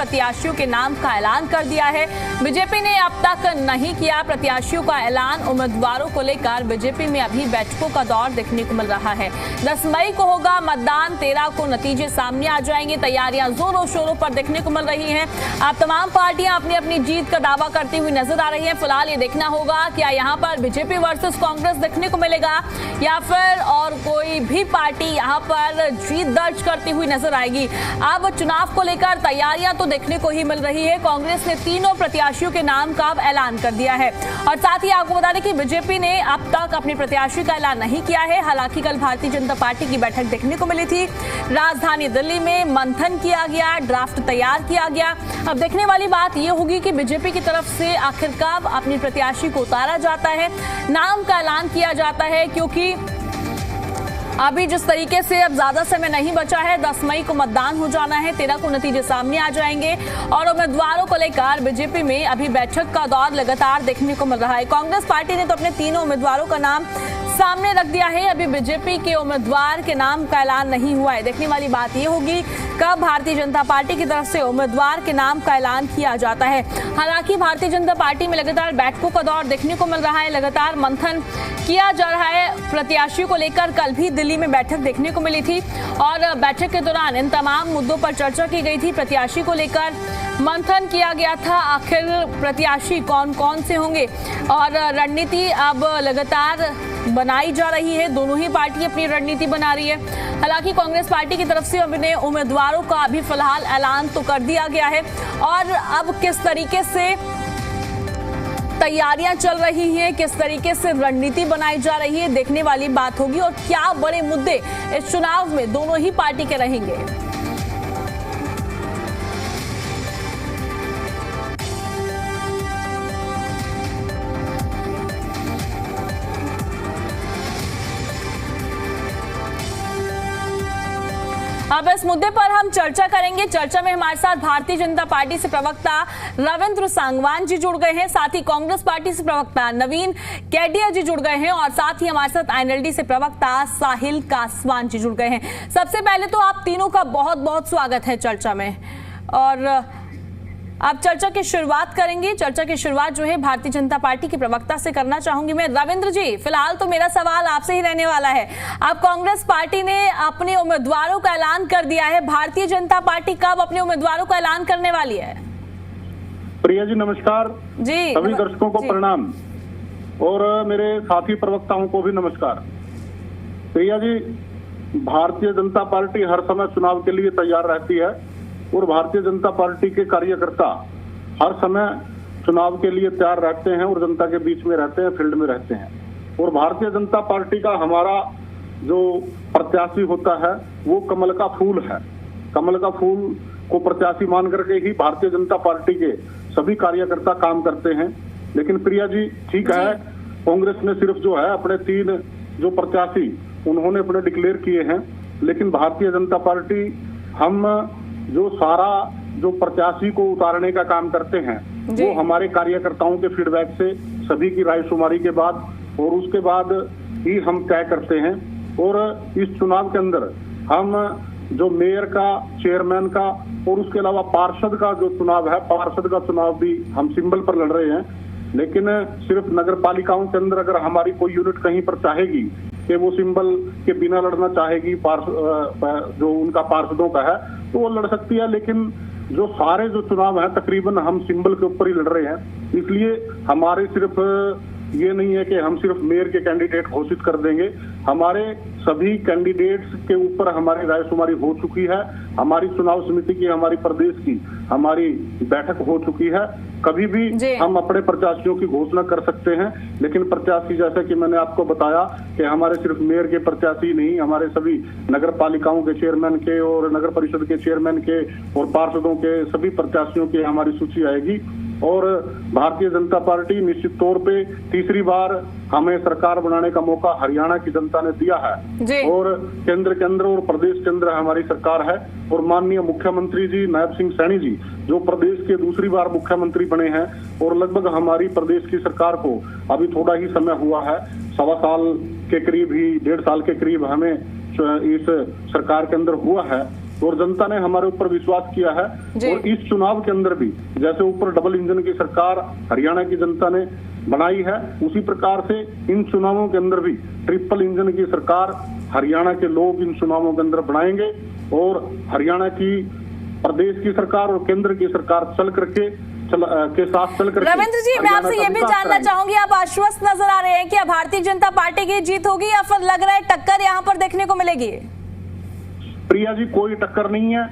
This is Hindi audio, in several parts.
प्रत्याशियों के नाम का ऐलान कर दिया है। बीजेपी ने अब तक नहीं किया प्रत्याशियों का ऐलान। उम्मीदवारों को लेकर बीजेपी में अभी बैठकों का दौर देखने को मिल रहा है। 10 मई को होगा मतदान, 13 को नतीजे सामने आ जाएंगे। तैयारियां जोरों शोरों पर देखने को मिल रही हैं। अब तमाम पार्टियां अपनी अपनी जीत का दावा करती हुई नजर आ रही हैं। फिलहाल ये देखना होगा क्या यहाँ पर बीजेपी वर्सेस कांग्रेस देखने को मिलेगा या फिर और कोई भी पार्टी यहाँ पर जीत दर्ज करती हुई नजर आएगी। अब चुनाव को लेकर तैयारियां तो देखने को ही मिल रही है। कांग्रेस ने तीनों प्रत्याशियों के नाम का ऐलान कर दिया है और साथ ही आपको बता दें कि बीजेपी ने अब तक अपने प्रत्याशी का ऐलान नहीं किया है। हालांकि कल भारतीय जनता पार्टी की बैठक देखने को मिली थी। राजधानी दिल्ली में मंथन किया गया, ड्राफ्ट तैयार किया गया। अब देखने वाली बात यह होगी कि बीजेपी की तरफ से आखिरकार अपने प्रत्याशी को उतारा जाता है, नाम का ऐलान किया जाता है, क्योंकि अभी जिस तरीके से अब ज्यादा समय नहीं बचा है, 10 मई को मतदान हो जाना है, 13 को नतीजे सामने आ जाएंगे और उम्मीदवारों को लेकर बीजेपी में अभी बैठक का दौर लगातार देखने को मिल रहा है। कांग्रेस पार्टी ने तो अपने तीनों उम्मीदवारों का नाम सामने रख दिया है। अभी बीजेपी के उम्मीदवार के नाम का ऐलान नहीं हुआ है। देखने वाली बात यह होगी कब भारतीय जनता पार्टी की तरफ से उम्मीदवार के नाम का ऐलान किया जाता है। हालांकि भारतीय जनता पार्टी में लगातार बैठकों का दौर देखने को मिल रहा है, लगातार मंथन किया जा रहा है प्रत्याशी को लेकर। कल भी दिल्ली में बैठक देखने को मिली थी और बैठक के दौरान इन तमाम मुद्दों पर चर्चा की गई थी। प्रत्याशी को लेकर मंथन किया गया था, आखिर प्रत्याशी कौन कौन से होंगे और रणनीति अब लगातार बनाई जा रही है। दोनों ही पार्टी अपनी रणनीति बना रही है। हालांकि कांग्रेस पार्टी की तरफ से अपने उम्मीदवारों का अभी फिलहाल ऐलान तो कर दिया गया है और अब किस तरीके से तैयारियां चल रही हैं, किस तरीके से रणनीति बनाई जा रही है, देखने वाली बात होगी और क्या बड़े मुद्दे इस चुनाव में दोनों ही पार्टी के रहेंगे। अब इस मुद्दे पर हम चर्चा करेंगे। चर्चा में हमारे साथ भारतीय जनता पार्टी से प्रवक्ता रविंद्र सांगवान जी जुड़ गए हैं, साथ ही कांग्रेस पार्टी से प्रवक्ता नवीन केडिया जी जुड़ गए हैं और साथ ही हमारे साथ आईएनएलडी से प्रवक्ता साहिल कासवान जी जुड़ गए हैं। सबसे पहले तो आप तीनों का बहुत बहुत स्वागत है चर्चा में और आप चर्चा की शुरुआत करेंगे। चर्चा की शुरुआत जो है भारतीय जनता पार्टी के प्रवक्ता से करना चाहूंगी मैं। रविंद्र जी, फिलहाल तो मेरा सवाल आपसे ही रहने वाला है। अब कांग्रेस पार्टी ने अपने उम्मीदवारों का ऐलान कर दिया है, भारतीय जनता पार्टी कब अपने उम्मीदवारों का ऐलान करने वाली है? प्रिया जी नमस्कार जी। सभी दर्शकों को प्रणाम और मेरे साथी प्रवक्ताओं को भी नमस्कार। प्रिया जी, भारतीय जनता पार्टी हर समय चुनाव के लिए तैयार रहती है और भारतीय जनता पार्टी के कार्यकर्ता हर समय चुनाव के लिए तैयार रहते हैं और जनता के बीच में रहते हैं, फील्ड में रहते हैं। और भारतीय जनता पार्टी का हमारा जो प्रत्याशी होता है वो कमल का फूल है। कमल का फूल को प्रत्याशी मान करके ही भारतीय जनता पार्टी के सभी कार्यकर्ता काम करते हैं। लेकिन प्रिया जी ठीक है, कांग्रेस ने सिर्फ जो है अपने 3 जो प्रत्याशी उन्होंने अपने डिक्लेयर किए हैं, लेकिन भारतीय जनता पार्टी हम जो सारा जो प्रत्याशी को उतारने का काम करते हैं वो हमारे कार्यकर्ताओं के फीडबैक से सभी की रायशुमारी के बाद और उसके बाद ही हम तय करते हैं। और इस चुनाव के अंदर हम जो मेयर का, चेयरमैन का और उसके अलावा पार्षद का जो चुनाव है, पार्षद का चुनाव भी हम सिंबल पर लड़ रहे हैं। लेकिन सिर्फ नगर पालिकाओं के अंदर अगर हमारी कोई यूनिट कहीं पर चाहेगी कि वो सिंबल के बिना लड़ना चाहेगी, जो उनका पार्षदों का है, तो वो लड़ सकती है। लेकिन जो सारे जो चुनाव है तकरीबन हम सिंबल के ऊपर ही लड़ रहे हैं। इसलिए हमारे सिर्फ ये नहीं है कि हम सिर्फ मेयर के कैंडिडेट घोषित कर देंगे, हमारे सभी कैंडिडेट्स के ऊपर हमारी रायशुमारी हो चुकी है। हमारी चुनाव समिति की, हमारी प्रदेश की हमारी बैठक हो चुकी है। कभी भी हम अपने प्रत्याशियों की घोषणा कर सकते हैं, लेकिन प्रत्याशी जैसा कि मैंने आपको बताया कि हमारे सिर्फ मेयर के प्रत्याशी नहीं, हमारे सभी नगर पालिकाओं के चेयरमैन के और नगर परिषद के चेयरमैन के और पार्षदों के सभी प्रत्याशियों की हमारी सूची आएगी। और भारतीय जनता पार्टी निश्चित तौर पे तीसरी बार हमें सरकार बनाने का मौका हरियाणा की जनता ने दिया है और केंद्र के अंदर और प्रदेश के अंदर हमारी सरकार है। और माननीय मुख्यमंत्री जी नायब सिंह सैनी जी जो प्रदेश के दूसरी बार मुख्यमंत्री बने हैं और लगभग हमारी प्रदेश की सरकार को अभी थोड़ा ही समय हुआ है, 1.25 साल के करीब ही, 1.5 साल के करीब हमें इस सरकार के अंदर हुआ है। और जनता ने हमारे ऊपर विश्वास किया है। और इस चुनाव के अंदर भी जैसे ऊपर डबल इंजन की सरकार हरियाणा की जनता ने बनाई है, उसी प्रकार से इन चुनावों के अंदर भी ट्रिपल इंजन की सरकार हरियाणा के लोग इन चुनावों के अंदर बनाएंगे। और हरियाणा की प्रदेश की सरकार और केंद्र की सरकार के साथ चल कर। रविंद्र जी, मैं आपसे ये भी जानना चाहूंगी, आप आश्वस्त नजर आ रहे हैं कि भारतीय जनता पार्टी की जीत होगी या फिर लग रहा है टक्कर यहाँ पर देखने को मिलेगी? प्रिया जी, कोई टक्कर नहीं है,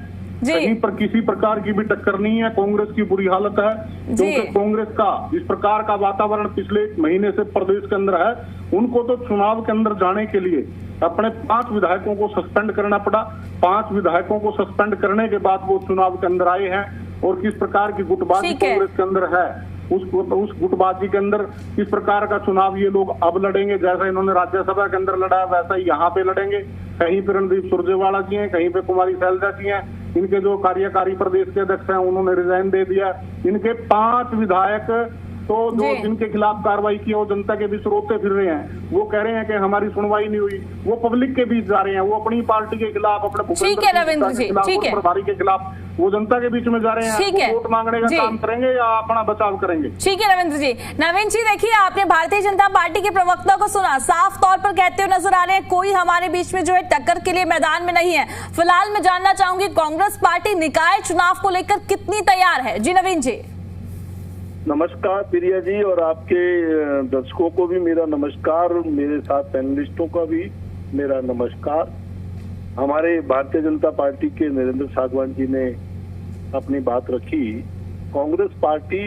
कहीं पर किसी प्रकार की भी टक्कर नहीं है। कांग्रेस की बुरी हालत है, क्योंकि कांग्रेस का इस प्रकार का वातावरण पिछले महीने से प्रदेश के अंदर है। उनको तो चुनाव के अंदर जाने के लिए अपने 5 विधायकों को सस्पेंड करना पड़ा। 5 विधायकों को सस्पेंड करने के बाद वो चुनाव के अंदर आए हैं। और किस प्रकार की गुटबाजी कांग्रेस के अंदर है, उस गुटबाजी के अंदर किस प्रकार का चुनाव ये लोग अब लड़ेंगे। जैसा इन्होंने राज्यसभा के अंदर लड़ा, वैसा ही यहाँ पे लड़ेंगे। कहीं पे रणदीप सुरजेवाला जी हैं, कहीं पे कुमारी शैलजा जी हैं। इनके जो कार्यकारी प्रदेश के अध्यक्ष हैं उन्होंने रिजाइन दे दिया। इनके 5 विधायक तो जो जिनके खिलाफ कार्रवाई की वो जनता के बीच रोते फिर रहे हैं। वो कह रहे हैं कि हमारी सुनवाई नहीं हुई। वो पब्लिक के बीच जा रहे हैं, वो अपनी पार्टी के खिलाफ, अपने प्रभारी के खिलाफ वो जनता के बीच में जा रहे हैं। वोट मांगने का काम करेंगे या अपना बचाव करेंगे? ठीक है रविंद्र जी। नवीन जी, देखिए आपने भारतीय जनता पार्टी के प्रवक्ता को सुना, साफ तौर पर कहते हुए नजर आ रहे हैं कोई हमारे बीच में जो है टक्कर के लिए मैदान में नहीं है। फिलहाल मैं जानना चाहूंगी कांग्रेस पार्टी निकाय चुनाव को लेकर कितनी तैयार है? जी नवीन जी। नमस्कार प्रिया जी, और आपके दर्शकों को भी मेरा नमस्कार, मेरे साथ पैनलिस्टों का भी मेरा नमस्कार। हमारे भारतीय जनता पार्टी के नरेंद्र सागवान जी ने अपनी बात रखी। कांग्रेस पार्टी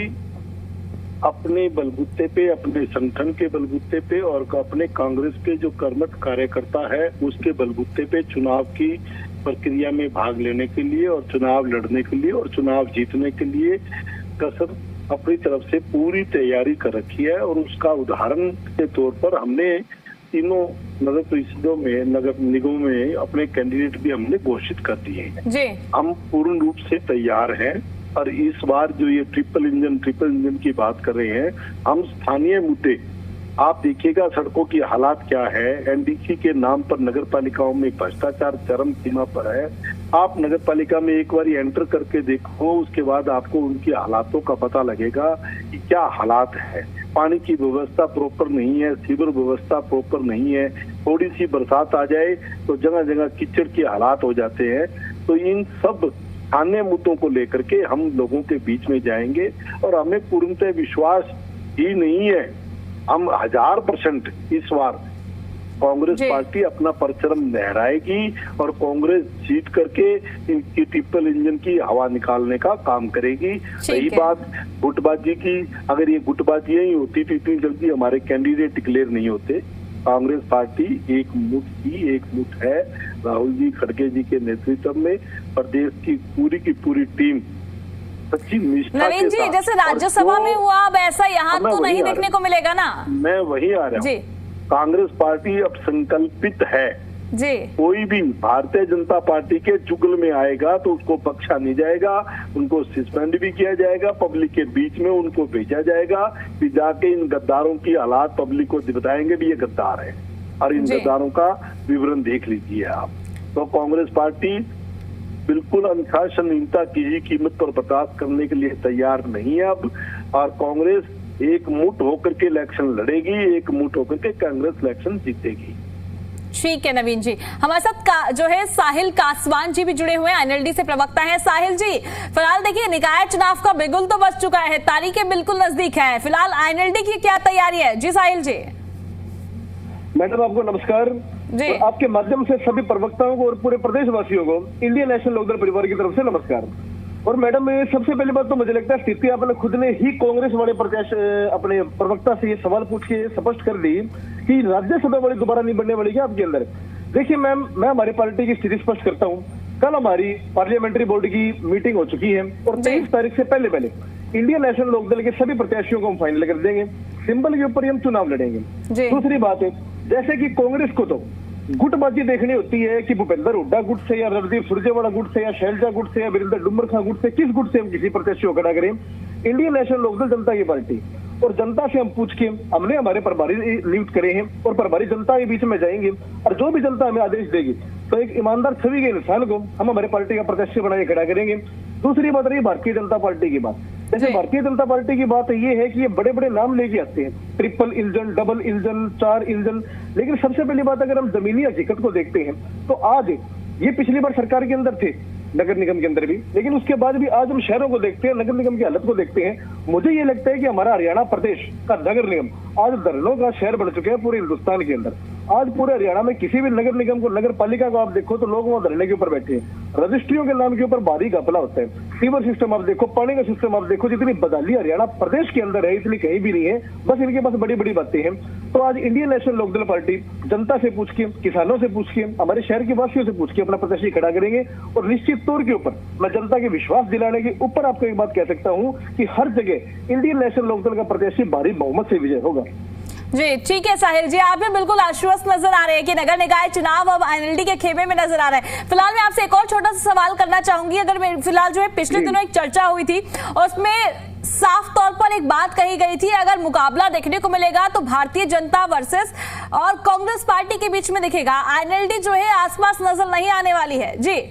अपने बलबूते पे, अपने संगठन के बलबूते पे और अपने कांग्रेस के जो कर्मठ कार्यकर्ता है उसके बलबूते पे चुनाव की प्रक्रिया में भाग लेने के लिए और चुनाव लड़ने के लिए और चुनाव जीतने के लिए कसर अपनी तरफ से पूरी तैयारी कर रखी है। और उसका उदाहरण के तौर पर हमने तीनों नगर परिषदों में, नगर निगमों में अपने कैंडिडेट भी हमने घोषित कर दिए हैं। हम पूर्ण रूप से तैयार हैं। और इस बार जो ये ट्रिपल इंजन की बात कर रहे हैं, हम स्थानीय मुद्दे, आप देखिएगा सड़कों की हालात क्या है। एनडीसी के नाम पर नगर पालिकाओं में भ्रष्टाचार चरम सीमा पर है। आप नगर पालिका में एक बार एंटर करके देखो, उसके बाद आपको उनकी हालातों का पता लगेगा कि क्या हालात है। पानी की व्यवस्था प्रॉपर नहीं है, सीवर व्यवस्था प्रॉपर नहीं है। थोड़ी सी बरसात आ जाए तो जगह जगह कीचड़ के हालात हो जाते हैं। तो इन सब स्थानीय मुद्दों को लेकर के हम लोगों के बीच में जाएंगे और हमें पूर्णतः विश्वास ही नहीं है, हम 1000% इस बार कांग्रेस पार्टी अपना परचम लहराएगी और कांग्रेस जीत करके इनकी ट्रिपल इंजन की हवा निकालने का काम करेगी। सही बात गुटबाजी की, अगर ये गुटबाजी ही होती तो इतनी जल्दी हमारे कैंडिडेट डिक्लेयर नहीं होते। कांग्रेस पार्टी एक मुठ है। राहुल जी खड़गे जी के नेतृत्व में प्रदेश की पूरी टीम सच्ची निष्ठा नवीन जी, जैसे राज्यसभा में हुआ, अब ऐसा यहाँ तो नहीं देखने को मिलेगा ना। मैं वही आ रहा हूँ। कांग्रेस पार्टी अब संकल्पित है जी। कोई भी भारतीय जनता पार्टी के चुगल में आएगा तो उसको बख्शा नहीं जाएगा, उनको सस्पेंड भी किया जाएगा, पब्लिक के बीच में उनको भेजा जाएगा, फिर जाके इन गद्दारों की हालात पब्लिक को बताएंगे भी ये गद्दार है और इन गद्दारों का विवरण देख लीजिए आप। तो कांग्रेस पार्टी बिल्कुल अनुशासनहीनता की कीमत पर बर्दाश्त करने के लिए तैयार नहीं है अब। और कांग्रेस एक मुठ होकर के इलेक्शन लड़ेगी, एक मुठ होकर के कांग्रेस इलेक्शन जीतेगी। ठीक है नवीन जी। हमारे साथ जो है साहिल कासवान जी भी जुड़े हुए हैं, एनएलडी से प्रवक्ता हैं। साहिल जी, फिलहाल देखिए निकाय चुनाव का बिगुल तो बज चुका है, तारीखें बिल्कुल नजदीक है, फिलहाल एनएलडी की क्या तैयारी है? जी साहिल जी। मैडम आपको नमस्कार जी। तो आपके माध्यम से सभी प्रवक्ताओं को और पूरे प्रदेशवासियों को इंडियन नेशनल लोकदल परिवार की तरफ से नमस्कार। और मैडम सबसे पहली बात तो मुझे लगता है स्थिति आपने खुद ने ही कांग्रेस वाले प्रत्याशी अपने प्रवक्ता से ये सवाल पूछ के स्पष्ट कर दी कि राज्यसभा वाली दोबारा नहीं बनने वाली क्या आपके अंदर। देखिए मैम, मैं हमारी पार्टी की स्थिति स्पष्ट करता हूँ। कल हमारी पार्लियामेंट्री बोर्ड की मीटिंग हो चुकी है और 23 तारीख से पहले इंडियन नेशनल लोकदल के सभी प्रत्याशियों को हम फाइनल कर देंगे। सिंबल के ऊपर हम चुनाव लड़ेंगे। दूसरी बात है, जैसे कि कांग्रेस को तो गुटबाजी देखनी होती है कि भूपेंद्र हुड्डा गुट से या रणदीप सुरजेवाला गुट से या शैलजा गुट से या वीरेंद्र डुमर खां गुट से, किस गुट से हम किसी प्रत्याशी को खड़ा करें। इंडियन नेशनल लोकदल जनता की पार्टी और जनता से हम पूछ के हमने हमारे प्रभारी नियुक्त करे हैं और प्रभारी जनता के बीच में जाएंगे और जो भी जनता हमें आदेश देगी तो एक ईमानदार छवि के इंसान को हम हमारे पार्टी का प्रत्याशी बना के खड़ा करेंगे। दूसरी बात रही भारतीय जनता पार्टी की बात। जैसे भारतीय जनता पार्टी की बात ये है कि ये बड़े बड़े नाम लेके आते हैं, triple engine, double engine, 4 engine, लेकिन सबसे पहली बात अगर हम जमीनी हकीकत को देखते हैं तो आज ये पिछली बार सरकार के अंदर थे, नगर निगम के अंदर भी, लेकिन उसके बाद भी आज हम शहरों को देखते हैं, नगर निगम की हालत को देखते हैं। मुझे ये लगता है कि हमारा हरियाणा प्रदेश का नगर निगम आज धरनों का शहर बन चुके हैं पूरे हिंदुस्तान के अंदर। आज पूरे हरियाणा में किसी भी नगर निगम को, नगर पालिका को आप देखो तो लोग वहां धरने के ऊपर बैठे हैं, रजिस्ट्रियों के नाम के ऊपर भारी घपला होता है, सीवर सिस्टम आप देखो, पानी का सिस्टम आप देखो, जितनी बदहाली हरियाणा प्रदेश के अंदर है इतनी कहीं भी नहीं है, बस इनके पास बड़ी बड़ी बातें हैं। तो आज इंडियन नेशनल लोकदल पार्टी जनता से पूछ के, किसानों से पूछ के, हमारे शहर के वासियों से पूछ के अपना प्रत्याशी खड़ा करेंगे और निश्चित तौर के ऊपर मैं जनता के विश्वास दिलाने के ऊपर आपको एक बात कह सकता हूं कि हर जगह इंडियन नेशनल लोकदल का प्रत्याशी भारी बहुमत से विजय होगा। जी ठीक है साहिल जी, आप भी बिल्कुल आश्वस्त नजर आ रहे हैं कि नगर निकाय चुनाव अब आईएनएलडी के खेमे में नजर आ रहा है। फिलहाल मैं आपसे एक और छोटा सा सवाल करना चाहूंगी। अगर फिलहाल जो है पिछले दिनों एक चर्चा हुई थी और उसमें साफ तौर पर एक बात कही गई थी, अगर मुकाबला देखने को मिलेगा तो भारतीय जनता वर्सेस और कांग्रेस पार्टी के बीच में दिखेगा, आईएनएलडी जो है आसपास नजर नहीं आने वाली है। जी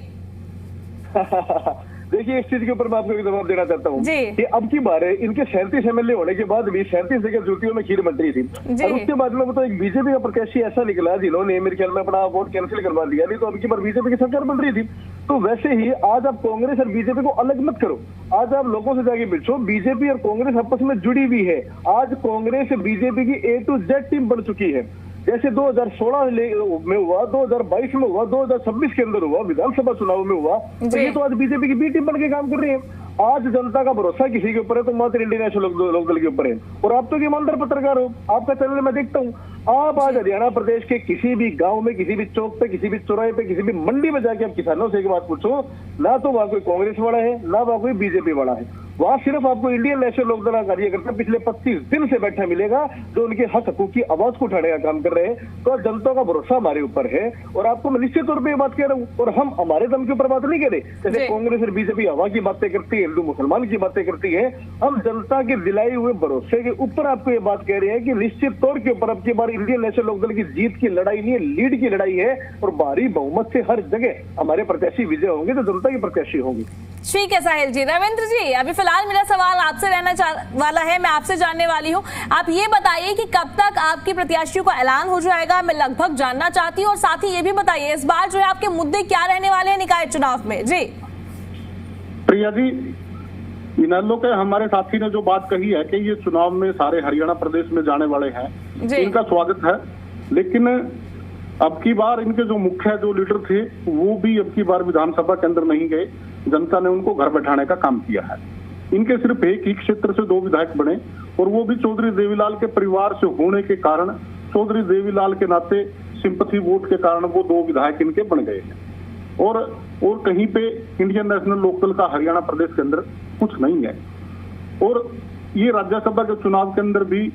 देखिए, इस चीज के ऊपर मैं आपको एक जवाब देना चाहता हूँ कि अब की बार इनके 37 एमएलए होने के बाद भी 37 जगह जूतियों में खीर बन रही थी और उसके बाद में तो एक बीजेपी का प्रत्याशी ऐसा निकला जिन्होंने मेरे ख्याल में अपना वोट कैंसिल करवा दिया, नहीं तो अब की बार बीजेपी की सरकार बन रही थी। तो वैसे ही आज आप कांग्रेस और बीजेपी को अलग मत करो, आज आप लोगों से जाके पूछो, बीजेपी और कांग्रेस आपस में जुड़ी हुई है। आज कांग्रेस बीजेपी की A to Z टीम बन चुकी है, जैसे 2016 में हुआ, 2022 में हुआ, 2026 के अंदर हुआ, विधानसभा चुनाव में हुआ, तो ये तो आज बीजेपी की बी टीम बन के काम कर रही है। आज जनता का भरोसा किसी के ऊपर है तो मात्र इंडियन नेशनल लोकदल के ऊपर है। और आप तो ईमानदार पत्रकार हो, आपका चैनल मैं देखता हूँ, आप आज हरियाणा प्रदेश के किसी भी गांव में, किसी भी चौक पे, किसी भी चौराहे पे, किसी भी मंडी में जाके आप किसानों से एक बात पूछो, ना तो वहां कोई कांग्रेस वाला है, ना वहां कोई बीजेपी वाला है, वहां सिर्फ आपको इंडियन नेशनल लोकदल कार्यकर्ता पिछले 25 दिन से बैठा मिलेगा जो उनके हक हकूक की आवाज को उठाने का काम कर रहे हैं। तो जनता का भरोसा हमारे ऊपर है और आपको मैं निश्चित तौर पर ये बात कह रहा हूँ, और हम हमारे दम के ऊपर बात नहीं कह रहे, जैसे कांग्रेस और बीजेपी हवा की बातें करती है, हिंदू मुसलमान की बातें करती है, हम जनता के दिलाए हुए भरोसे के ऊपर आपको ये बात कह रहे हैं कि निश्चित तौर के ऊपर अब की बार इंडियन नेशनल लोकदल की जीत की लड़ाई नहीं है, लीड की लड़ाई है और भारी बहुमत से हर जगह हमारे प्रत्याशी विजय होंगे, तो जनता के प्रत्याशी होंगे। ठीक है साहिल जी। रविंद्र जी, अभी फिलहाल मेरा सवाल आपसे रहना वाला है, मैं आपसे जानने वाली हूँ, आप ये बताइए कि कब तक आपकी प्रत्याशियों का ऐलान हो जाएगा, मैं लगभग जानना चाहती हूँ, और साथ ही ये भी बताइए इस बार जो है आपके मुद्दे क्या रहने वाले हैं निकाय चुनाव में। जी प्रिया जी, इनेलो के हमारे साथी ने जो बात कही है कि ये चुनाव में सारे हरियाणा प्रदेश में जाने वाले हैं, इनका स्वागत है, लेकिन अब की बार इनके जो मुख्य जो लीडर थे वो भी अब की बार विधानसभा के अंदर नहीं गए, जनता ने उनको घर बैठाने का काम किया है। इनके सिर्फ एक ही क्षेत्र से 2 विधायक बने और वो भी चौधरी देवीलाल के परिवार से होने के कारण, चौधरी देवीलाल के नाते सिंपैथी वोट के कारण वो 2 विधायक इनके बन गए हैं और कहीं पे इंडियन नेशनल लोकदल का हरियाणा प्रदेश के अंदर कुछ नहीं है। और ये राज्यसभा के चुनाव के अंदर भी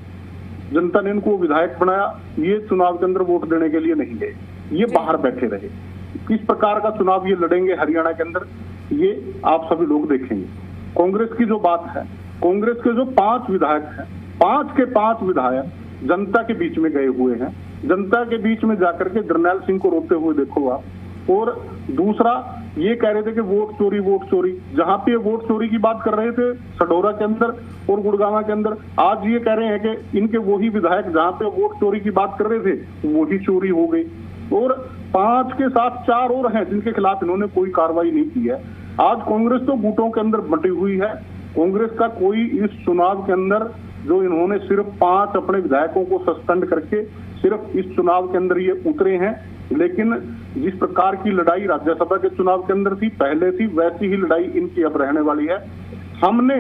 जनता ने इनको विधायक बनाया, ये चुनाव के अंदर वोट देने के लिए नहीं गए, ये बाहर बैठे रहे। किस प्रकार का चुनाव ये लड़ेंगे हरियाणा के अंदर, ये आप सभी लोग देखेंगे। कांग्रेस की जो बात है, कांग्रेस के जो 5 विधायक हैं, 5 के 5 विधायक जनता के बीच में गए हुए हैं, जनता के बीच में जाकर के जरनैल सिंह को रोते हुए देखो आप। और दूसरा ये कह रहे थे कि वोट चोरी, जहां पे वोट चोरी की बात कर रहे थे सडोरा के अंदर और गुड़गांव के अंदर, आज ये कह रहे हैं कि इनके वही विधायक जहां पे वोट चोरी की बात कर रहे थे वही चोरी हो गई। और 5 के साथ 4 और हैं जिनके खिलाफ इन्होंने कोई कार्रवाई नहीं की है। आज कांग्रेस तो गुटों के अंदर बटी हुई है। कांग्रेस का कोई इस चुनाव के अंदर, जो इन्होंने सिर्फ 5 अपने विधायकों को सस्पेंड करके सिर्फ इस चुनाव के अंदर ये उतरे हैं, लेकिन जिस प्रकार की लड़ाई राज्यसभा के चुनाव के अंदर थी, पहले थी, वैसी ही लड़ाई इनकी अब रहने वाली है। हमने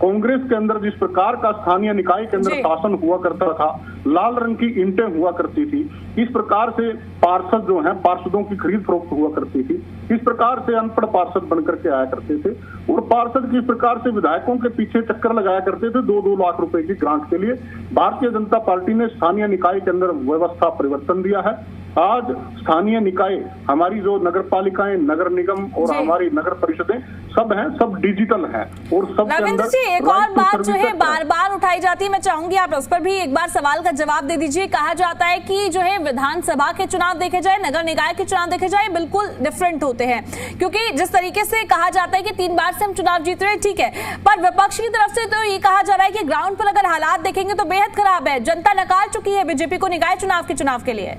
कांग्रेस के अंदर जिस प्रकार का स्थानीय निकाय के अंदर शासन हुआ करता था, लाल रंग की ईंटें हुआ करती थी, इस प्रकार से पार्षद जो हैं, पार्षदों की खरीद फरोख्त हुआ करती थी, इस प्रकार से अनपढ़ पार्षद बनकर के आया करते थे और पार्षद किस प्रकार से विधायकों के पीछे चक्कर लगाया करते थे 2-2 लाख रुपए की ग्रांट के लिए। भारतीय जनता पार्टी ने स्थानीय निकाय के अंदर व्यवस्था परिवर्तन दिया है आज स्थानीय निकाय, हमारी जो नगर पालिकाएं, नगर निगम और हमारी नगर परिषदें सब हैं, सब डिजिटल हैं और सब रविंद्र जी, एक और बात जो है बार बार उठाई जाती है, मैं चाहूंगी आप उस पर भी एक बार सवाल का जवाब दे दीजिए। कहा जाता है कि जो है विधानसभा के चुनाव देखे जाए, नगर निकाय के चुनाव देखे जाए, बिल्कुल डिफरेंट होते हैं, क्योंकि जिस तरीके से कहा जाता है कि 3 बार से हम चुनाव जीत रहे हैं, ठीक है, पर विपक्ष की तरफ से तो ये कहा जा रहा है कि ग्राउंड पर अगर हालात देखेंगे तो बेहद खराब है, जनता नकार चुकी है बीजेपी को निकाय चुनाव के लिए।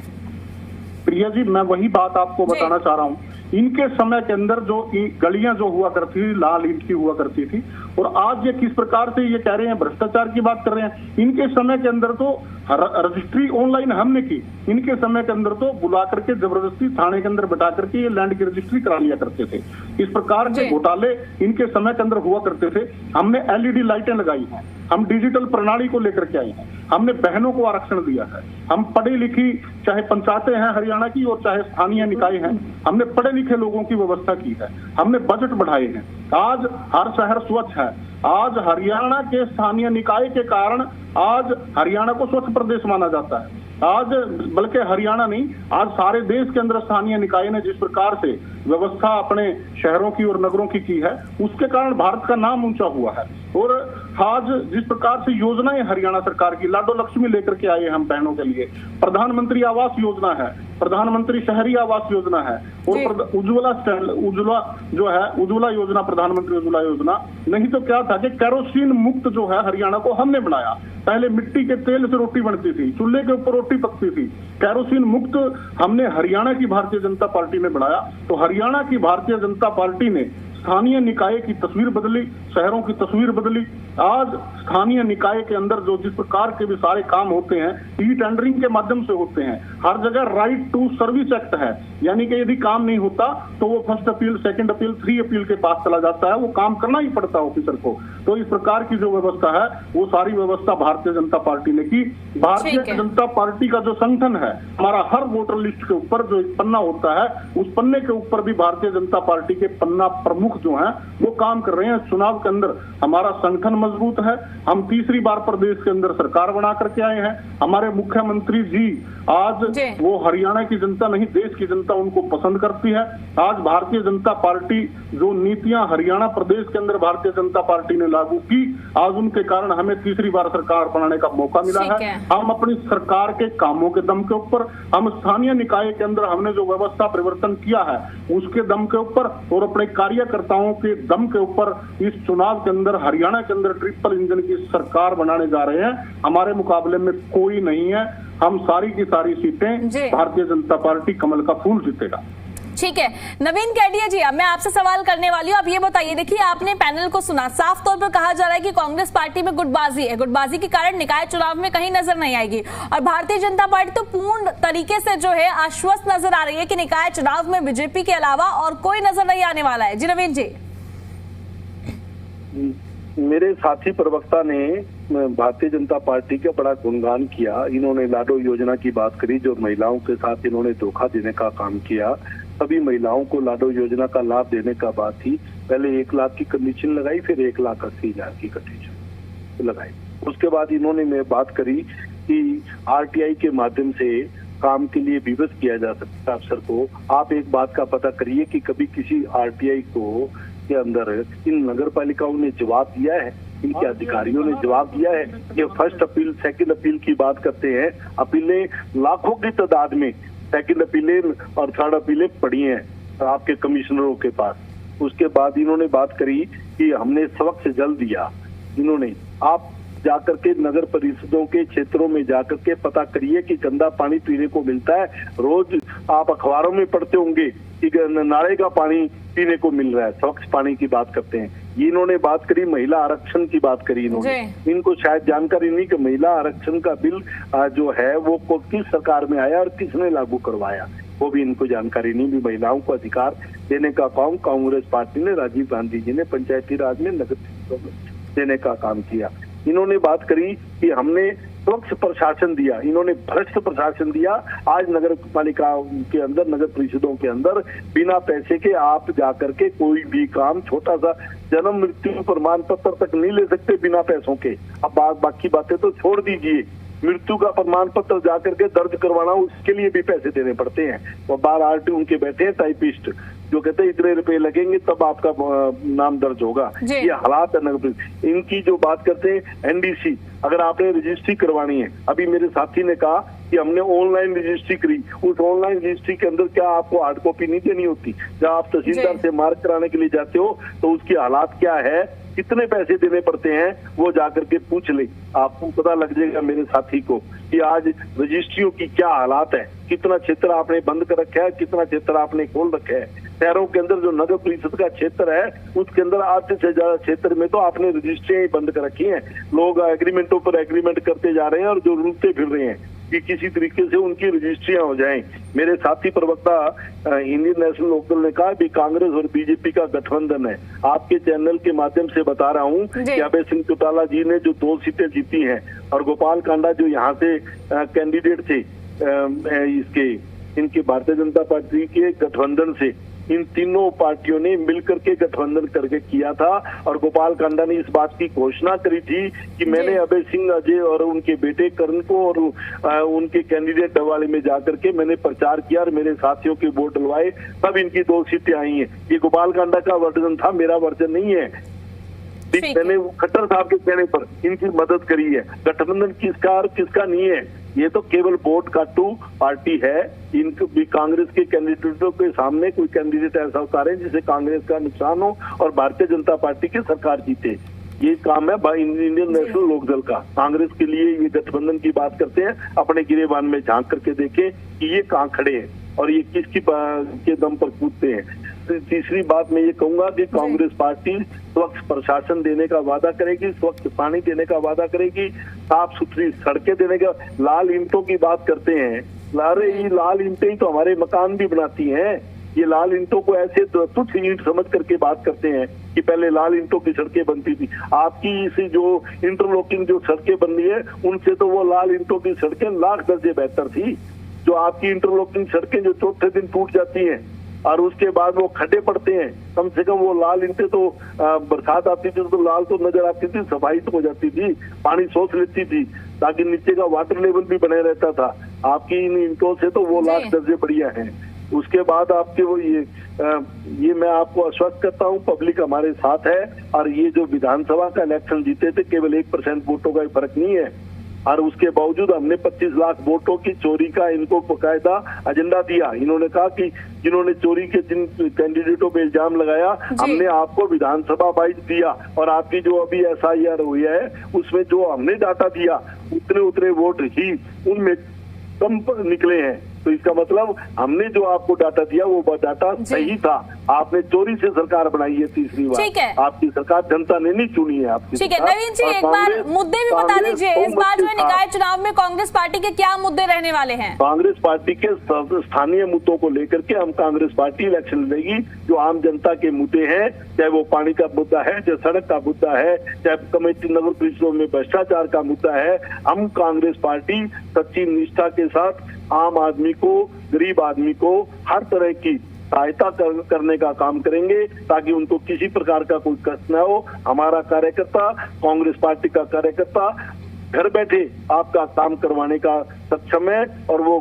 प्रिया जी, मैं वही बात आपको बताना चाह रहा हूँ। इनके समय के अंदर जो गलियां जो हुआ करती थी, लाल ईंट की हुआ करती थी, और आज ये किस प्रकार से ये कह रहे हैं भ्रष्टाचार की बात कर रहे हैं। इनके समय के अंदर तो रजिस्ट्री ऑनलाइन हमने की, इनके समय के अंदर तो बुला करके जबरदस्ती थाने के अंदर बैठा करके ये लैंड की रजिस्ट्री करा लिया करते थे। इस प्रकार के घोटाले इनके समय के अंदर हुआ करते थे। हमने LED लाइटें लगाई हैं, हम डिजिटल प्रणाली को लेकर के आए हैं, हमने बहनों को आरक्षण दिया है, हम पढ़ी लिखी चाहे पंचायतें हैं हरियाणा की और चाहे स्थानीय निकाय हैं, हमने पढ़े लिखे लोगों की व्यवस्था की है, हमने बजट बढ़ाए हैं। आज हर शहर स्वच्छ है। आज हरियाणा के स्थानीय निकाय के कारण आज हरियाणा को स्वच्छ प्रदेश माना जाता है। आज बल्कि हरियाणा नहीं, आज सारे देश के अंदर स्थानीय निकाय ने जिस प्रकार से व्यवस्था अपने शहरों की और नगरों की है, उसके कारण भारत का नाम ऊंचा हुआ है। और आज जिस प्रकार से योजनाएं हरियाणा सरकार की, लाडो लक्ष्मी लेकर के आए हम बहनों के लिए, प्रधानमंत्री आवास योजना है, प्रधानमंत्री शहरी आवास योजना है, और उज्ज्वला योजना, प्रधानमंत्री उज्ज्वला योजना। नहीं तो क्या था कि केरोसिन मुक्त जो है हरियाणा को हमने बनाया। पहले मिट्टी के तेल से रोटी बनती थी, चूल्हे के ऊपर रोटी पकती थी, केरोसिन मुक्त हमने हरियाणा की भारतीय जनता पार्टी ने बनाया। तो हरियाणा की भारतीय जनता पार्टी ने स्थानीय निकाय की तस्वीर बदली, शहरों की तस्वीर बदली। आज स्थानीय निकाय के अंदर जो जिस प्रकार के भी सारे काम होते हैं, ई टेंडरिंग के माध्यम से होते हैं। हर जगह राइट टू सर्विस एक्ट है, यानी कि यदि काम नहीं होता तो वो first appeal, second appeal, 3 appeal के पास चला जाता है, वो काम करना ही पड़ता है ऑफिसर को। तो इस प्रकार की जो व्यवस्था है, वो सारी व्यवस्था भारतीय जनता पार्टी ने की। भारतीय जनता पार्टी का जो संगठन है, हमारा हर वोटर लिस्ट के ऊपर जो एक पन्ना होता है, उस पन्ने के ऊपर भी भारतीय जनता पार्टी के पन्ना प्रमुख जो हैं वो काम कर रहे हैं। चुनाव के अंदर हमारा संगठन मजबूत है, हम तीसरी बार प्रदेश के अंदर सरकार बना करके आए हैं। हमारे मुख्यमंत्री जी आज वो हरियाणा की जनता नहीं, देश की जनता उनको पसंद करती है। आज भारतीय जनता पार्टी जो नीतियां हरियाणा प्रदेश के अंदर भारतीय जनता पार्टी ने लागू की, आज उनके कारण हमें तीसरी बार सरकार बनाने का मौका मिला है। हम अपनी सरकार के कामों के दम के ऊपर, हम स्थानीय निकाय के अंदर हमने जो व्यवस्था परिवर्तन किया है उसके दम के ऊपर और अपने कार्यकर्ताओं के दम के ऊपर इस चुनाव के अंदर हरियाणा के अंदर ट्रिपल इंजन की सरकार बनाने जा रहे हैं। हमारे मुकाबले में कोई नहीं है। हम सारी की सारी सीटें भारतीय जनता पार्टी कमल का फूल जीतेगा। ठीक है, नवीन केडिया जी, अब मैं आपसे सवाल करने वाली हूँ। आप ये बताइए, देखिए आपने पैनल को सुना, साफ तौर पर कहा जा रहा है कि कांग्रेस पार्टी में गुटबाजी है, गुटबाजी के कारण निकाय चुनाव में कहीं नजर नहीं आएगी, और भारतीय जनता पार्टी तो पूर्ण तरीके से जो है आश्वस्त नजर आ रही है कि निकाय चुनाव में बीजेपी के अलावा और कोई नजर नहीं आने वाला है। जी नवीन जी। मेरे साथी प्रवक्ता ने भारतीय जनता पार्टी का बड़ा गुणगान किया। इन्होंने लाडो योजना की बात करी, जो महिलाओं के साथ इन्होंने धोखा देने का काम किया। सभी महिलाओं को लाडो योजना का लाभ देने का बात थी। पहले 1 लाख की कंडीशन लगाई, फिर 1,80,000 की कंडीशन लगाई। उसके बाद इन्होंने मैं बात करी कि RTI के माध्यम से काम के लिए विवश किया जा सकता है अफसर को। आप एक बात का पता करिए कि कभी किसी RTI को के अंदर इन नगर पालिकाओं ने जवाब दिया है, इनके अधिकारियों ने जवाब दिया है। ये फर्स्ट अपील, सेकंड अपील की बात करते हैं, अपीलें लाखों की तादाद में सेकंड अपीलें और थर्ड अपीलें पड़ी हैं आपके कमिश्नरों के पास। उसके बाद इन्होंने बात करी कि हमने स्वच्छ जल दिया। इन्होंने, आप जाकर के नगर परिषदों के क्षेत्रों में जाकर के पता करिए कि गंदा पानी पीने को मिलता है। रोज आप अखबारों में पढ़ते होंगे कि नाले का पानी पीने को मिल रहा है, स्वच्छ पानी की बात करते हैं। ये इन्होंने बात करी, महिला आरक्षण की बात करी इन्होंने। इनको शायद जानकारी नहीं कि महिला आरक्षण का बिल जो है वो किस सरकार में आया और किसने लागू करवाया, वो भी इनको जानकारी नहीं। भी महिलाओं को अधिकार देने का काम कांग्रेस पार्टी ने, राजीव गांधी जी ने पंचायती राज में, नगर देने का काम किया। इन्होंने बात करी कि हमने स्वच्छ प्रशासन दिया, इन्होंने भ्रष्ट प्रशासन दिया। आज नगर पालिका के अंदर, नगर परिषदों के अंदर बिना पैसे के आप जाकर के कोई भी काम, छोटा सा जन्म मृत्यु प्रमाण पत्र तक नहीं ले सकते बिना पैसों के। अब बाकी बातें तो छोड़ दीजिए, मृत्यु का प्रमाण पत्र जाकर के दर्ज करवाना, उसके लिए भी पैसे देने पड़ते हैं। वो बार आरटी उनके बैठे हैं टाइपिस्ट, जो कहते हैं इतने रुपए लगेंगे तब आपका नाम दर्ज होगा। ये हालात है नगर। इनकी जो बात करते हैं एनडीसी, अगर आपने रजिस्ट्री करवानी है, अभी मेरे साथी ने कहा कि हमने ऑनलाइन रजिस्ट्री करी, उस ऑनलाइन रजिस्ट्री के अंदर क्या आपको हार्ड कॉपी नहीं देनी होती? जब आप तहसीलदार से मार्क कराने के लिए जाते हो तो उसकी हालात क्या है, कितने पैसे देने पड़ते हैं, वो जाकर के पूछ ले, आपको पता लग जाएगा मेरे साथी को कि आज रजिस्ट्रियों की क्या हालात है। कितना क्षेत्र आपने बंद कर रखा है, कितना क्षेत्र आपने खोल रखा है। शहरों के अंदर जो नगर परिषद का क्षेत्र है उसके अंदर आधे से ज्यादा क्षेत्र में तो आपने रजिस्ट्रियां बंद कर रखी हैं। लोग एग्रीमेंटों पर एग्रीमेंट करते जा रहे हैं और जो रुलते फिर रहे हैं कि किसी तरीके से उनकी रजिस्ट्रियां हो जाएं। मेरे साथी प्रवक्ता इंडियन नेशनल लोकदल ने कहा कि कांग्रेस और बीजेपी का गठबंधन है। आपके चैनल के माध्यम से बता रहा हूं कि अभय सिंह चौटाला जी ने जो 2 सीटें जीती हैं और गोपाल कांडा जो यहाँ से कैंडिडेट थे इनके भारतीय जनता पार्टी के गठबंधन से, इन तीनों पार्टियों ने मिलकर के गठबंधन करके किया था। और गोपाल कांडा ने इस बात की घोषणा करी थी कि मैंने अभय सिंह, अजय और उनके बेटे करण को और उनके कैंडिडेट डबवाली में जाकर के मैंने प्रचार किया और मेरे साथियों के वोट डलवाए, तब इनकी 2 सीटें आई हैं। ये गोपाल कांडा का वर्जन था, मेरा वर्जन नहीं है। मैंने खट्टर साहब के कहने पर इनकी मदद करी है। गठबंधन किसका और किसका नहीं है, ये तो केवल वोट काटू पार्टी है। इनको भी कांग्रेस के कैंडिडेटों के सामने कोई कैंडिडेट ऐसा उतारे जिसे कांग्रेस का नुकसान हो और भारतीय जनता पार्टी की सरकार जीते। ये काम है इंडियन नेशनल लोकदल का। कांग्रेस के लिए ये गठबंधन की बात करते हैं, अपने गिरेबान में झांक करके देखें कि ये कहाँ खड़े हैं और ये किसकी के दम पर कूदते हैं। तीसरी बात मैं ये कहूंगा कि कांग्रेस पार्टी स्वच्छ प्रशासन देने का वादा करेगी, स्वच्छ पानी देने का वादा करेगी, साफ सुथरी सड़कें देने का। लाल ईंटों की बात करते हैं, ये लाल ईंटें ही तो हमारे मकान भी बनाती हैं। ये लाल ईंटों को ऐसे तुच्छ ईंट समझ करके बात करते हैं कि पहले लाल ईंटों की सड़कें बनती थी। आपकी इसी जो इंटरलॉकिंग जो सड़कें बन रही है उनसे तो वो लाल ईंटों की सड़कें लाख दर्जे बेहतर थी। जो आपकी इंटरलॉकिंग सड़कें जो चौथे दिन टूट जाती हैं और उसके बाद वो खड्डे पड़ते हैं, कम से कम वो लाल ईंटें तो बरसात आती थी तो लाल तो नजर आती थी, सफाई तो हो जाती थी, पानी सोख लेती थी ताकि नीचे का वाटर लेवल भी बने रहता था। आपकी इन ईंटों से तो वो लाख दर्जे बढ़िया हैं। उसके बाद आपके वो ये मैं आपको आश्वस्त करता हूँ, पब्लिक हमारे साथ है और ये जो विधानसभा का इलेक्शन जीते थे केवल 1% वोटों का फर्क नहीं है और उसके बावजूद हमने 25 लाख वोटों की चोरी का इनको बकायदा एजेंडा दिया। इन्होंने कहा कि जिन्होंने चोरी के जिन कैंडिडेटों पे इल्जाम लगाया हमने आपको विधानसभा वाइज दिया और आपकी जो अभी SIR हुई है उसमें जो हमने डाटा दिया उतने वोट ही उनमें कम निकले हैं। तो इसका मतलब हमने जो आपको डाटा दिया वो डाटा सही था। आपने चोरी से सरकार बनाई है तीसरी बार। ठीक है, आपकी सरकार जनता ने नहीं चुनी है आपकी। ठीक है नवीन जी, एक बार मुद्दे भी बता दीजिए, इस बार जो निकाय चुनाव में कांग्रेस पार्टी के क्या मुद्दे रहने वाले हैं? कांग्रेस पार्टी के स्थानीय मुद्दों को लेकर के हम कांग्रेस पार्टी इलेक्शन लड़ेगी। जो आम जनता के मुद्दे हैं, चाहे वो पानी का मुद्दा है, चाहे सड़क का मुद्दा है, चाहे कमेटी नगर परिषदों में भ्रष्टाचार का मुद्दा है, हम कांग्रेस पार्टी सच्ची निष्ठा के साथ आम आदमी को, गरीब आदमी को हर तरह की सहायता करने का काम करेंगे ताकि उनको किसी प्रकार का कोई कष्ट न हो। हमारा कार्यकर्ता, कांग्रेस पार्टी का कार्यकर्ता घर बैठे आपका काम करवाने का सक्षम है और वो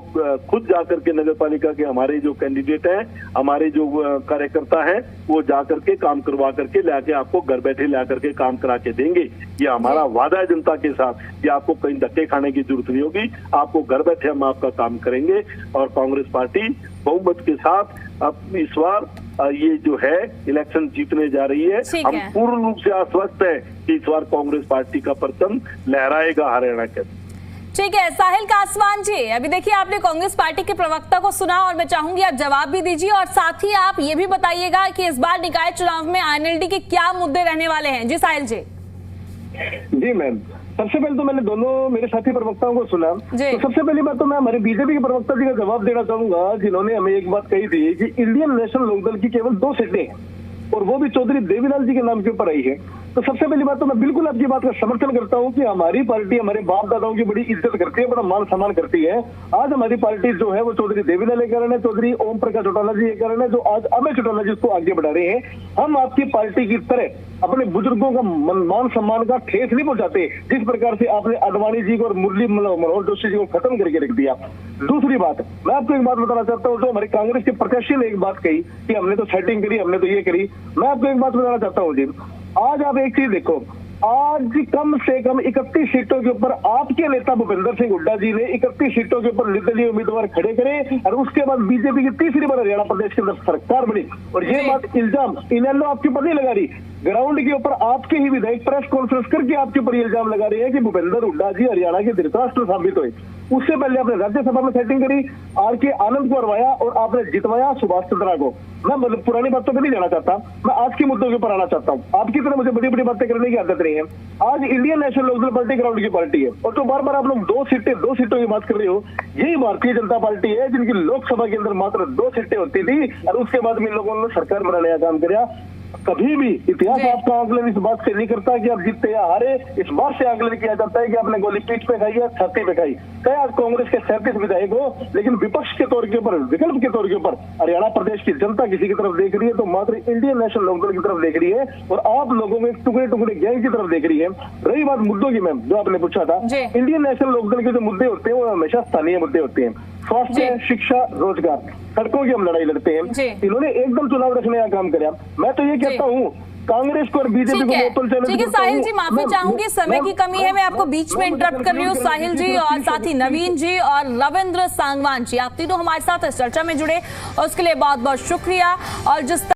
खुद जाकर के नगर पालिका के हमारे जो कैंडिडेट हैं, हमारे जो कार्यकर्ता हैं, वो जाकर के काम करवा करके लाके आपको घर बैठे ला करके काम करा के देंगे। ये हमारा वादा है जनता के साथ। ये आपको कहीं धक्के खाने की जरूरत नहीं होगी, आपको घर बैठे हम आपका काम करेंगे। और कांग्रेस पार्टी बहुमत के साथ अब इस बार ये जो है इलेक्शन जीतने जा रही है। हम पूर्ण रूप से आश्वस्त है कि इस बार कांग्रेस पार्टी का परचम लहराएगा हरियाणा के। ठीक है साहिल कासवान जी, अभी देखिए आपने कांग्रेस पार्टी के प्रवक्ता को सुना और मैं चाहूंगी आप जवाब भी दीजिए और साथ ही आप ये भी बताइएगा कि इस बार निकाय चुनाव में INLD के क्या मुद्दे रहने वाले हैं। जी साहिल जी। जी मैम, सबसे पहले तो मैंने दोनों मेरे साथी प्रवक्ताओं को सुना, तो सबसे पहली बात तो मैं हमारे बीजेपी के प्रवक्ता जी का जवाब देना चाहूंगा, जिन्होंने हमें एक बात कही थी कि इंडियन नेशनल लोकदल की केवल 2 सीटें हैं और वो भी चौधरी देवीलाल जी के नाम के ऊपर आई है। तो सबसे पहली बात तो मैं बिल्कुल आपकी बात का समर्थन करता हूं कि हमारी पार्टी हमारे बाप दादाओं की बड़ी इज्जत करती है, बड़ा मान सम्मान करती है। आज हमारी पार्टी जो है वो चौधरी देवीलाल के कारण है, चौधरी ओम प्रकाश चौटाला जी के कारण है, जो आज अभय चौटाला जी उसको आगे बढ़ा रहे हैं। हम आपकी पार्टी की तरह अपने बुजुर्गों का मान सम्मान का ठेस नहीं पहुंचाते, जिस प्रकार से आपने आडवाणी जी को और मुरली मनोहर जोशी जी को खत्म करके रख दिया। दूसरी बात, मैं आपको एक बात बताना चाहता हूँ, जो हमारे कांग्रेस के प्रत्याशी ने एक बात कही कि हमने तो सेटिंग करी, हमने तो ये करी। मैं आपको एक बात बताना चाहता हूँ जी, आज आप एक चीज देखो, आज कम से कम 31 सीटों के ऊपर आपके नेता भूपेंद्र सिंह हुड्डा जी ने 31 सीटों के ऊपर निर्दलीय उम्मीदवार खड़े करे और उसके बाद बीजेपी की तीसरी बार हरियाणा प्रदेश के अंदर सरकार बनी। और ये बात इल्जाम इनेलो आपके ऊपर नहीं लगा रही, ग्राउंड के ऊपर आपके ही विधायक प्रेस कॉन्फ्रेंस करके आपके ऊपर इल्जाम लगा रहे हैं कि भूपेंद्र हुड्डा जी हरियाणा के धृतराष्ट्र साबित हुए। उससे पहले आपने राज्यसभा में सेटिंग करी, आर के आनंद को हरवाया और आपने जितवाया सुभाष चंद्रा को। मैं मतलब पुरानी बातों पर नहीं जाना चाहता, मैं आज के मुद्दों के ऊपर आना चाहता हूँ। आपकी तरह मुझे बड़ी बड़ी बातें करने की आदत नहीं है। आज Indian national Lokdal party ground की पार्टी है, और तो बार बार आप लोग दो सीटों की बात कर रहे हो। यही भारतीय जनता पार्टी है जिनकी लोकसभा के अंदर मात्र 2 सीटें होती थी और उसके बाद में इन लोगों ने सरकार बनाने का काम किया। कभी भी इतिहास आपका आकलन इस बात से नहीं करता कि आप जीते या हारे, इस बात से आकलन किया जाता है कि आपने गोली पीठ पे खाई या छाती पे खाई। चाहे आज कांग्रेस के 37 विधायक हो, लेकिन विपक्ष के तौर के ऊपर, विकल्प के तौर के ऊपर हरियाणा प्रदेश की जनता किसी की तरफ देख रही है तो मात्र इंडियन नेशनल लोकदल की तरफ देख रही है और आप लोगों में टुकड़े टुकड़े गैंग की तरफ देख रही है। रही बात मुद्दों की, मैम जो आपने पूछा था, इंडियन नेशनल लोकदल के जो मुद्दे होते हैं वो हमेशा स्थानीय मुद्दे होते हैं। स्वास्थ्य, शिक्षा, रोजगार, सड़कों की हम लड़ाई लड़ते हैं। इन्होंने एकदम चुनाव रखने का काम किया। मैं तो ये कहता हूँ कांग्रेस को और बीजेपी को बोतल चैलेंज। ठीक है साहिल जी, माफी चाहूंगी, समय की कमी है, मैं आपको बीच में इंटरप्ट कर रही हूँ। साहिल जी और साथ ही नवीन जी और रविंद्र सांगवान जी, आप तीनों हमारे साथ इस चर्चा में जुड़े और उसके लिए बहुत बहुत शुक्रिया। और जिस